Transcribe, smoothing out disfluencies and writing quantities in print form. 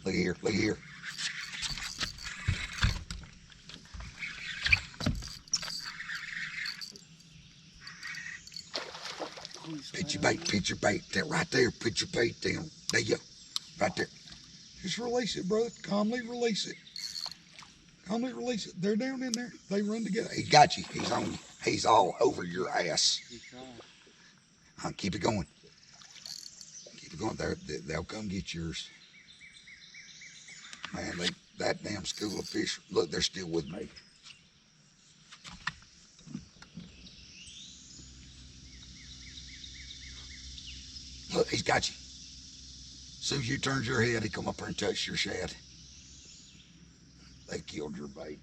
Look here, look here. Pitch your bait. That right there, put your bait down. There you go. Right there. Just release it, brother. Calmly release it. Calmly release it. They're down in there. They run together. He got you. He's on you. He's all over your ass. Keep it going. Keep it going. They'll come get yours. Man, that damn school of fish, look, they're still with me. Look, he's got you. As soon as you turned your head, he come up there and touched your shad. They killed your bait.